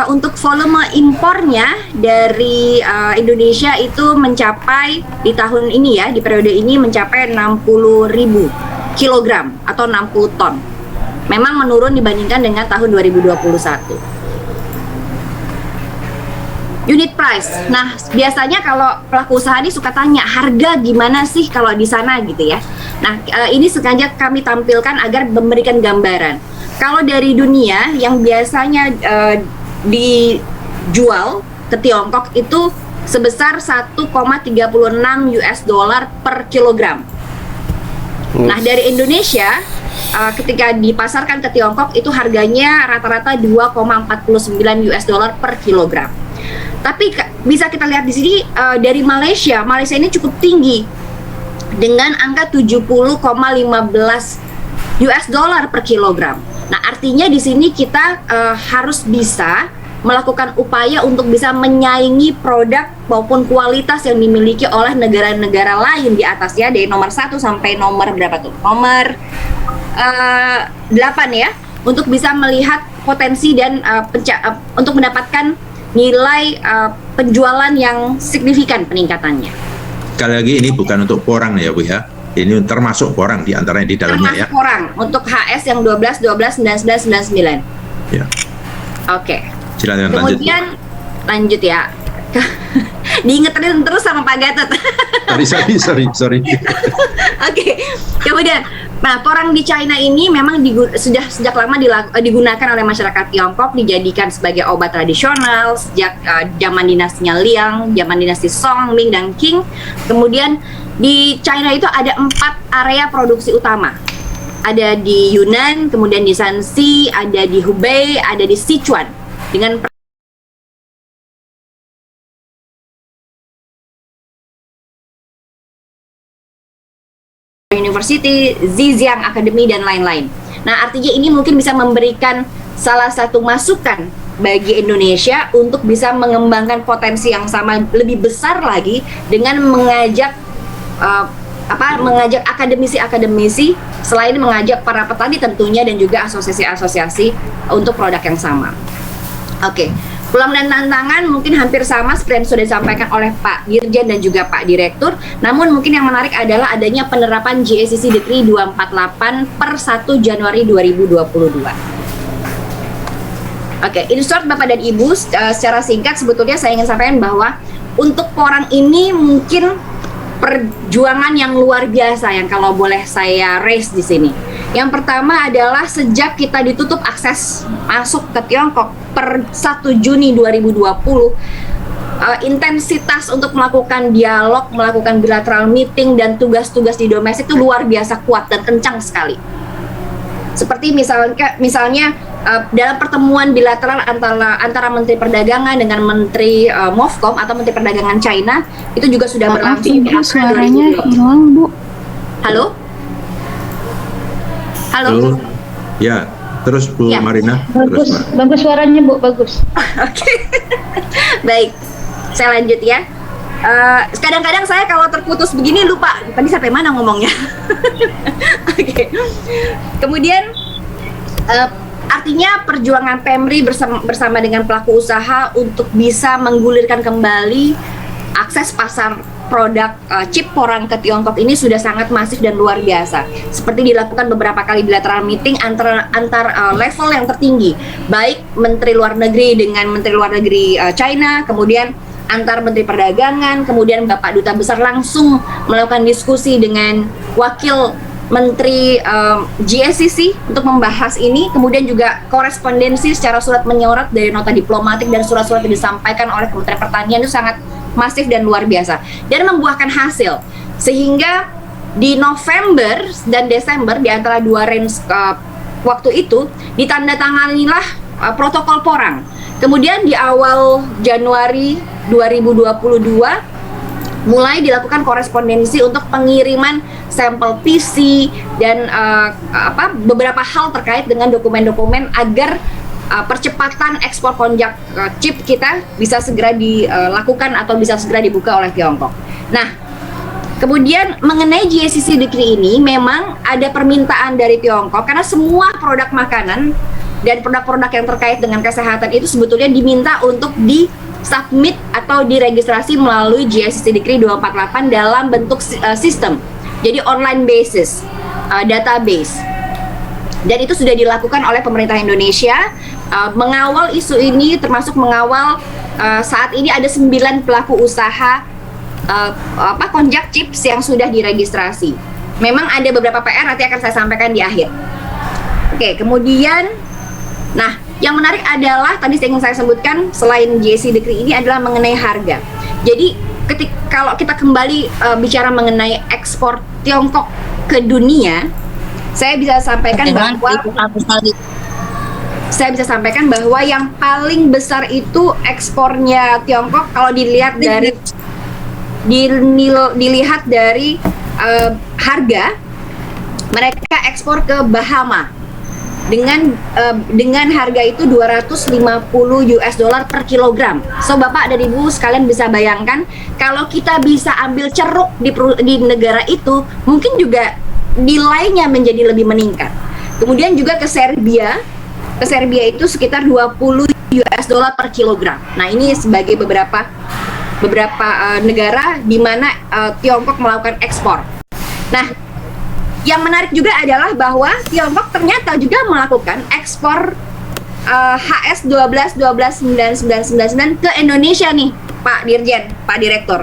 Untuk volume impornya dari Indonesia itu mencapai di tahun ini ya, di periode ini mencapai 60.000 kilogram atau 60 ton. Memang menurun dibandingkan dengan tahun 2021. Unit price. Nah, biasanya kalau pelaku usaha ini suka tanya harga gimana sih kalau di sana gitu ya. Nah, ini sengaja kami tampilkan agar memberikan gambaran. Kalau dari dunia yang biasanya dijual ke Tiongkok itu sebesar 1,36 US dollar per kilogram. Nah, dari Indonesia ketika dipasarkan ke Tiongkok itu harganya rata-rata 2,49 US dollar per kilogram. Tapi bisa kita lihat di sini dari Malaysia ini cukup tinggi dengan angka 70,15 US dollar per kilogram. Nah, artinya di sini kita harus bisa melakukan upaya untuk bisa menyaingi produk maupun kualitas yang dimiliki oleh negara-negara lain di atasnya dari nomor 1 sampai nomor berapa tuh? Nomor 8 ya, untuk bisa melihat potensi dan untuk mendapatkan nilai penjualan yang signifikan peningkatannya. Sekali lagi ini bukan untuk porang ya Bu ya. Ini termasuk porang di antaranya di dalamnya ya. Termasuk porang untuk HS yang 12, 12, 19, 99. Ya. Oke. Silakan kemudian lanjut ya. Diingetin terus sama Pak Gatot. Sorry. Oke. Kemudian, nah porang di China ini memang sudah sejak lama digunakan oleh masyarakat Tiongkok, dijadikan sebagai obat tradisional sejak zaman dinastinya Liang, zaman dinasti Song, Ming, dan Qing. Kemudian di China itu ada 4 area produksi utama. Ada di Yunnan, kemudian di Shanxi, ada di Hubei, ada di Sichuan. Dengan University, Zhejiang Academy, dan lain-lain. Nah, artinya ini mungkin bisa memberikan salah satu masukan bagi Indonesia untuk bisa mengembangkan potensi yang sama lebih besar lagi dengan mengajak mengajak akademisi-akademisi selain mengajak para petani tentunya dan juga asosiasi-asosiasi untuk produk yang sama. Oke. Peluang dan tantangan mungkin hampir sama seperti yang sudah disampaikan oleh Pak Dirjen dan juga Pak Direktur. Namun mungkin yang menarik adalah adanya penerapan GACC Decree 248 per 1 Januari 2022. Oke, in short Bapak dan Ibu, secara singkat sebetulnya saya ingin sampaikan bahwa untuk porang ini mungkin perjuangan yang luar biasa yang kalau boleh saya raise di sini. Yang pertama adalah sejak kita ditutup akses masuk ke Tiongkok per 1 Juni 2020, intensitas untuk melakukan dialog, melakukan bilateral meeting dan tugas-tugas di domestik itu luar biasa kuat dan kencang sekali. Seperti misalnya dalam pertemuan bilateral antara Menteri Perdagangan dengan Menteri MOFCOM atau Menteri Perdagangan China itu juga sudah berlangsung. Ibu, suaranya hilang Bu. Halo? Halo? Ya, terus Bu Ya. Marina. Bagus suaranya Bu, bagus. Oke. Baik, saya lanjut ya. Kadang-kadang saya kalau terputus begini lupa tadi sampai mana ngomongnya. Oke. Kemudian artinya perjuangan Pemri bersama dengan pelaku usaha untuk bisa menggulirkan kembali akses pasar produk chip porang ke Tiongkok ini sudah sangat masif dan luar biasa. Seperti dilakukan beberapa kali bilateral meeting antar level yang tertinggi, baik Menteri Luar Negeri dengan Menteri Luar Negeri China, kemudian antar Menteri Perdagangan, kemudian Bapak Duta Besar langsung melakukan diskusi dengan Wakil Menteri GSCC untuk membahas ini, kemudian juga korespondensi secara surat menyurat dari nota diplomatik dan surat-surat yang disampaikan oleh Kementerian Pertanian itu sangat masif dan luar biasa dan membuahkan hasil, sehingga di November dan Desember di antara dua range waktu itu ditandatanganilah protokol porang. Kemudian di awal Januari 2022 mulai dilakukan korespondensi untuk pengiriman sampel PC dan beberapa hal terkait dengan dokumen-dokumen agar percepatan ekspor konjak chip kita bisa segera dilakukan atau bisa segera dibuka oleh Tiongkok. Nah, kemudian mengenai GACC Decree ini memang ada permintaan dari Tiongkok karena semua produk makanan dan produk-produk yang terkait dengan kesehatan itu sebetulnya diminta untuk di-submit atau diregistrasi melalui GICC Decree 248 dalam bentuk sistem. Jadi online basis, database. Dan itu sudah dilakukan oleh pemerintah Indonesia mengawal isu ini, termasuk mengawal saat ini ada 9 pelaku usaha konjak chips yang sudah diregistrasi. Memang ada beberapa PR, nanti akan saya sampaikan di akhir. Oke, kemudian, nah yang menarik adalah tadi yang saya sebutkan selain GICC Decree ini adalah mengenai harga. Jadi kalau kita kembali bicara mengenai ekspor Tiongkok ke dunia, saya bisa sampaikan bahwa yang paling besar itu ekspornya Tiongkok kalau dilihat dari harga, mereka ekspor ke Bahama dengan harga itu 250 US dollar per kilogram. So Bapak dan Ibu sekalian bisa bayangkan kalau kita bisa ambil ceruk di negara itu, mungkin juga nilainya menjadi lebih meningkat. Kemudian juga ke Serbia itu sekitar 20 US dollar per kilogram. Nah, ini sebagai beberapa negara di mana Tiongkok melakukan ekspor. Nah, yang menarik juga adalah bahwa Tiongkok ternyata juga melakukan ekspor HS 12-12-9999 ke Indonesia nih, Pak Dirjen, Pak Direktur.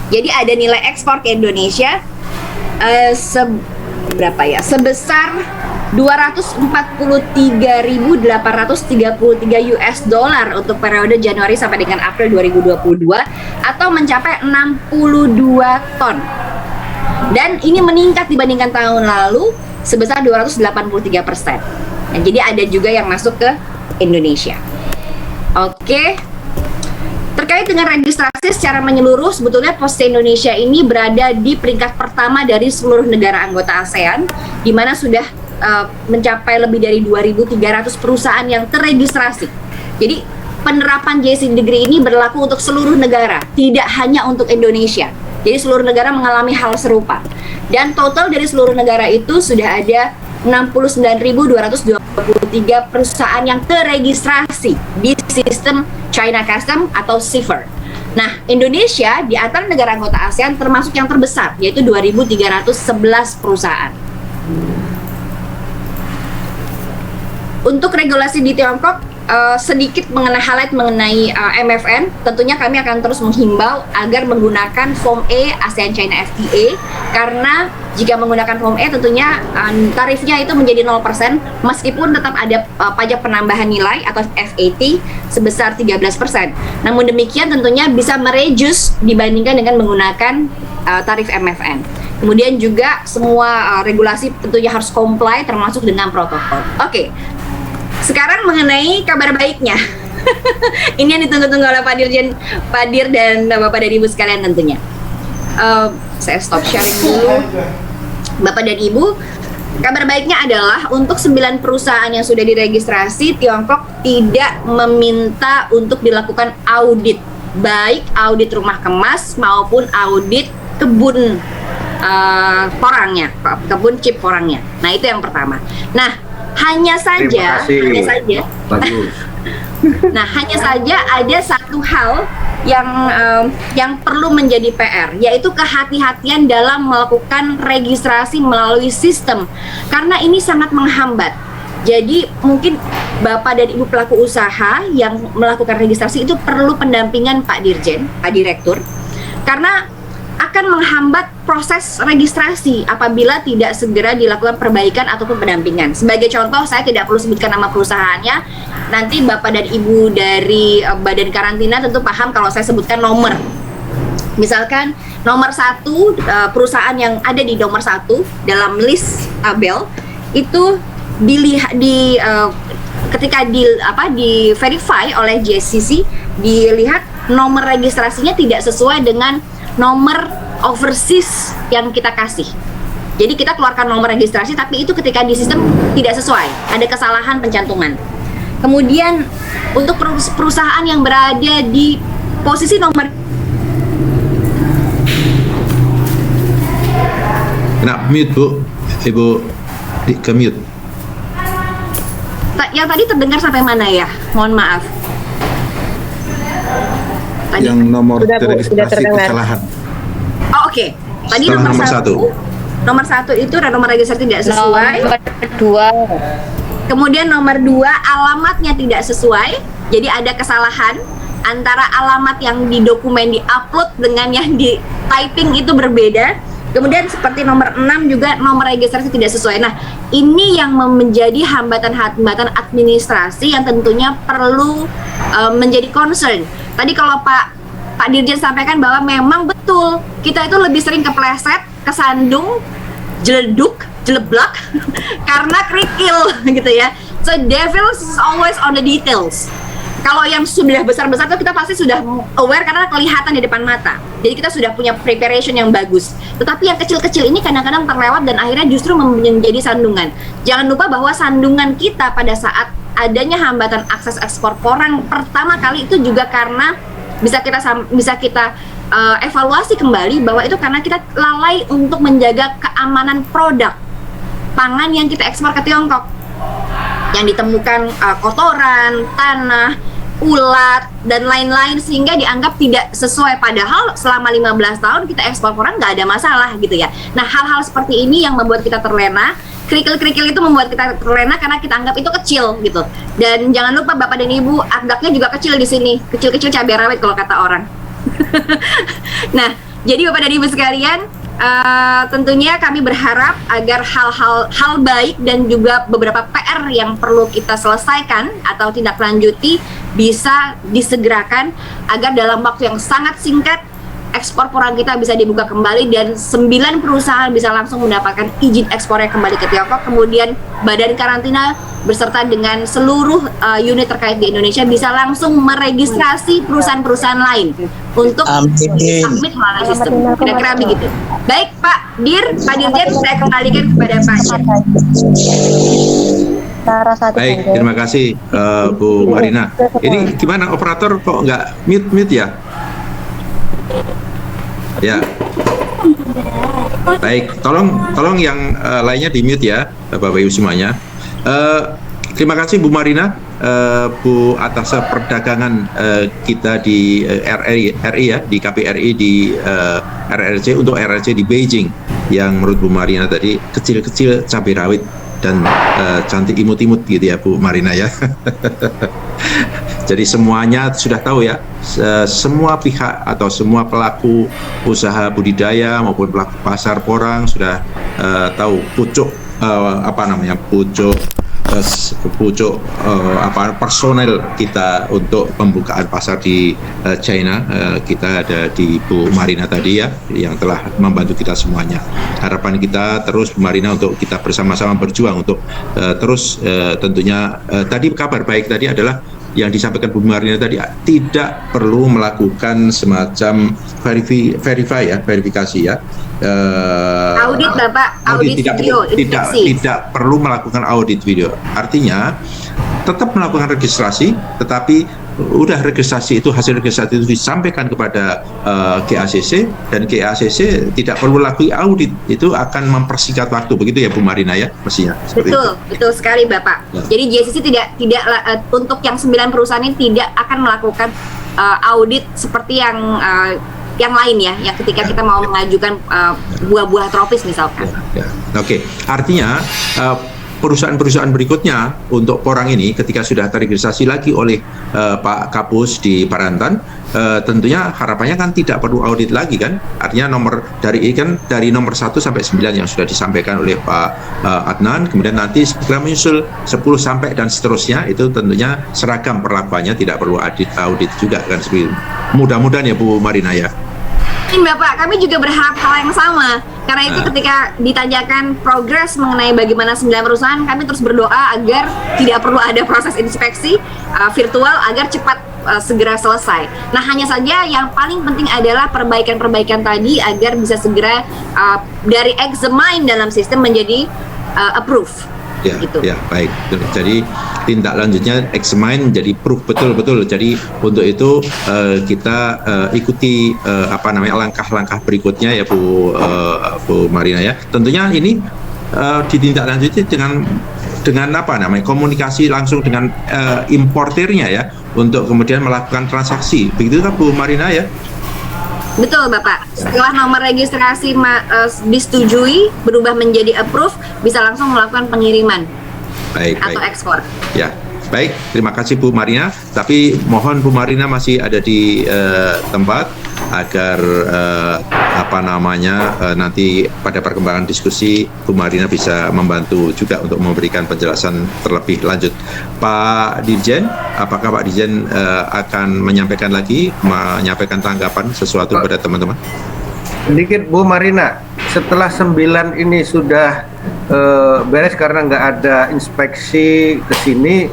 Jadi ada nilai ekspor ke Indonesia sebesar 243.833 US dollar untuk periode Januari sampai dengan April 2022 atau mencapai 62 ton. Dan ini meningkat dibandingkan tahun lalu sebesar 283%. Nah, jadi ada juga yang masuk ke Indonesia. Oke. Terkait dengan registrasi secara menyeluruh, sebetulnya Pos Indonesia ini berada di peringkat pertama dari seluruh negara anggota ASEAN, di mana sudah mencapai lebih dari 2.300 perusahaan yang terregistrasi. Jadi penerapan GICC Decree ini berlaku untuk seluruh negara, tidak hanya untuk Indonesia. Jadi seluruh negara mengalami hal serupa. Dan total dari seluruh negara itu sudah ada 69.223 perusahaan yang terregistrasi di sistem China Custom atau CIFR. Nah, Indonesia di antara negara anggota ASEAN termasuk yang terbesar, yaitu 2.311 perusahaan. Untuk regulasi di Tiongkok, sedikit highlight mengenai MFN, tentunya kami akan terus menghimbau agar menggunakan Form E ASEAN China FTA, karena jika menggunakan Form E tentunya tarifnya itu menjadi 0%, meskipun tetap ada pajak penambahan nilai atau VAT sebesar 13%. Namun demikian tentunya bisa mereduce dibandingkan dengan menggunakan tarif MFN. Kemudian juga semua regulasi tentunya harus comply termasuk dengan protokol. Oke. Sekarang mengenai kabar baiknya. Ini yang ditunggu-tunggu oleh Pak Dirjen, Pak Dir dan Bapak dan Ibu sekalian tentunya. Saya stop sharing dulu. Bapak dan Ibu, kabar baiknya adalah untuk 9 perusahaan yang sudah diregistrasi, Tiongkok tidak meminta untuk dilakukan audit, baik audit rumah kemas maupun audit kebun porangnya, kebun chip porangnya. Nah, itu yang pertama. Nah, hanya saja Bagus. Nah, hanya saja ada satu hal yang perlu menjadi PR, yaitu kehati-hatian dalam melakukan registrasi melalui sistem, karena ini sangat menghambat. Jadi mungkin Bapak dan Ibu pelaku usaha yang melakukan registrasi itu perlu pendampingan Pak Dirjen, Pak Direktur, karena akan menghambat proses registrasi apabila tidak segera dilakukan perbaikan ataupun pendampingan. Sebagai contoh, saya tidak perlu sebutkan nama perusahaannya. Nanti Bapak dan Ibu dari Badan Karantina tentu paham kalau saya sebutkan nomor. Misalkan nomor 1, perusahaan yang ada di nomor 1 dalam list tabel itu ketika di verify oleh GICC, dilihat nomor registrasinya tidak sesuai dengan nomor overseas yang kita kasih. Jadi kita keluarkan nomor registrasi, tapi itu ketika di sistem tidak sesuai, ada kesalahan pencantuman. Kemudian untuk perusahaan yang berada di posisi nomor Kena mute Bu, Ibu ke mute. Yang tadi terdengar sampai mana ya? Mohon maaf. Tadi. Yang nomor Sudah, Bu, sudah registrasi terdengar. kesalahan. Oh, oke. Tadi Setelah nomor nomor satu. Nomor satu itu nomor registrasi tidak sesuai. Nomor 2. Kemudian nomor 2 alamatnya tidak sesuai. Jadi ada kesalahan antara alamat yang di dokumen di-upload dengan yang di typing itu berbeda. Kemudian seperti nomor 6 juga nomor registrasi tidak sesuai. Nah, ini yang menjadi hambatan-hambatan administrasi yang tentunya perlu menjadi concern. Tadi kalau Pak Dirjen sampaikan bahwa memang betul kita itu lebih sering kepleset, kesandung, jeleduk, jeleblak karena kerikil gitu ya. So devil is always on the details. Kalau yang sudah besar-besar tuh kita pasti sudah aware karena kelihatan di depan mata. Jadi kita sudah punya preparation yang bagus. Tetapi yang kecil-kecil ini kadang-kadang terlewat dan akhirnya justru menjadi sandungan. Jangan lupa bahwa sandungan kita pada saat adanya hambatan akses ekspor porang pertama kali itu juga karena bisa kita evaluasi kembali bahwa itu karena kita lalai untuk menjaga keamanan produk pangan yang kita ekspor ke Tiongkok, yang ditemukan kotoran, tanah, ulat, dan lain-lain sehingga dianggap tidak sesuai, padahal selama 15 tahun kita ekspor porang nggak ada masalah gitu ya. Nah, hal-hal seperti ini yang membuat kita terlena. Kerikil-kerikil itu membuat kita terlena karena kita anggap itu kecil gitu. Dan jangan lupa Bapak dan Ibu, akdaknya juga kecil di sini, kecil-kecil cabai rawit kalau kata orang. Nah, jadi Bapak dan Ibu sekalian, tentunya kami berharap agar hal baik dan juga beberapa PR yang perlu kita selesaikan atau tindak lanjuti bisa disegerakan agar dalam waktu yang sangat singkat ekspor porang kita bisa dibuka kembali dan 9 perusahaan bisa langsung mendapatkan izin ekspornya kembali ke Tiongkok. Kemudian Badan Karantina beserta dengan seluruh unit terkait di Indonesia bisa langsung meregistrasi perusahaan-perusahaan lain untuk submit melalui sistem. Kira-kira begitu. Baik Pak Dirjen, saya kembalikan kepada Pak Dir. Baik, terima kasih Bu Marina. Ini gimana operator kok nggak mute ya? Ya. Baik, tolong yang lainnya di mute ya, Bapak Ibu semuanya. Terima kasih Bu Marina, Bu atas perdagangan kita di RI ya, di KPRI di RRC untuk RRC di Beijing yang menurut Bu Marina tadi kecil-kecil cabai rawit dan cantik imut-imut gitu ya Bu Marina ya. Jadi semuanya sudah tahu ya, semua pihak atau semua pelaku usaha budidaya maupun pelaku pasar porang sudah tahu pucuk personel kita untuk pembukaan pasar di China. Kita ada di Bu Marina tadi ya, yang telah membantu kita semuanya. Harapan kita terus Bu Marina untuk kita bersama-sama berjuang untuk terus tentunya tadi kabar baik tadi adalah yang disampaikan Bu Marina tadi, tidak perlu melakukan semacam verifikasi ya. Audit Bapak, audit video, tidak perlu melakukan audit video. Artinya tetap melakukan registrasi, tetapi udah registrasi itu, hasil registrasi itu disampaikan kepada GACC dan GACC tidak perlu lagi audit. Itu akan mempersingkat waktu, begitu ya Bu Marina ya, mestinya. Betul sekali Bapak. Ya. Jadi GACC tidak untuk yang 9 perusahaan ini tidak akan melakukan audit seperti yang lain ya, yang ketika kita mau mengajukan buah-buah tropis misalkan. Oke. Artinya perusahaan-perusahaan berikutnya untuk porang ini ketika sudah terregistrasi lagi oleh Pak Kapus di Parantan, tentunya harapannya kan tidak perlu audit lagi kan. Artinya dari nomor 1 sampai 9 yang sudah disampaikan oleh Pak Adnan, kemudian nanti segera menyusul 10 sampai dan seterusnya, itu tentunya seragam perlakuannya, tidak perlu audit juga kan. Mudah-mudahan ya Bu Marina ya. Bapak, kami juga berharap hal yang sama. Karena itu ketika ditanyakan progres mengenai bagaimana 9 perusahaan, kami terus berdoa agar tidak perlu ada proses inspeksi virtual agar cepat segera selesai. Nah, hanya saja yang paling penting adalah perbaikan-perbaikan tadi agar bisa segera dari examine dalam sistem menjadi approve. Ya, gitu. Ya, baik. Jadi tindak lanjutnya examine menjadi proof betul-betul. Jadi untuk itu kita ikuti langkah-langkah berikutnya ya Bu Marina ya. Tentunya ini ditindaklanjuti dengan apa namanya, komunikasi langsung dengan importernya ya, untuk kemudian melakukan transaksi. Begitu kan Bu Marina ya? Betul Bapak, setelah nomor registrasi disetujui, berubah menjadi approve, bisa langsung melakukan pengiriman atau ekspor. Ya, baik, terima kasih Bu Marina. Tapi mohon Bu Marina masih ada di tempat agar nanti pada perkembangan diskusi Bu Marina bisa membantu juga untuk memberikan penjelasan terlebih lanjut. Pak Dirjen, apakah Pak Dirjen akan menyampaikan tanggapan sesuatu kepada teman-teman? Sedikit Bu Marina, setelah 9 ini sudah beres karena nggak ada inspeksi ke sini,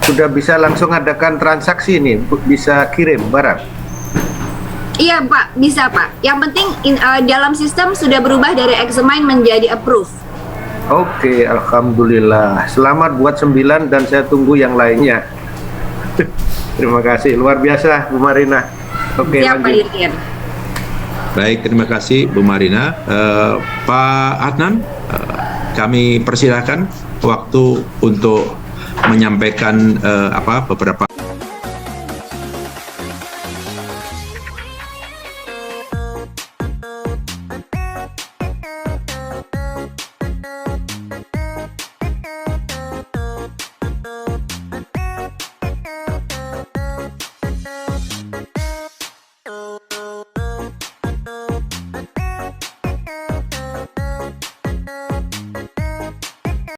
sudah bisa langsung adakan transaksi ini, bisa kirim barang. Iya Pak, bisa Pak. Yang penting dalam sistem sudah berubah dari examine menjadi approve. Oke, alhamdulillah. Selamat buat 9 dan saya tunggu yang lainnya. Terima kasih, luar biasa Bu Marina. Oke, siap, Pak lanjut. Dirjen. Baik, terima kasih Bu Marina. Pak Adnan, kami persilahkan waktu untuk menyampaikan beberapa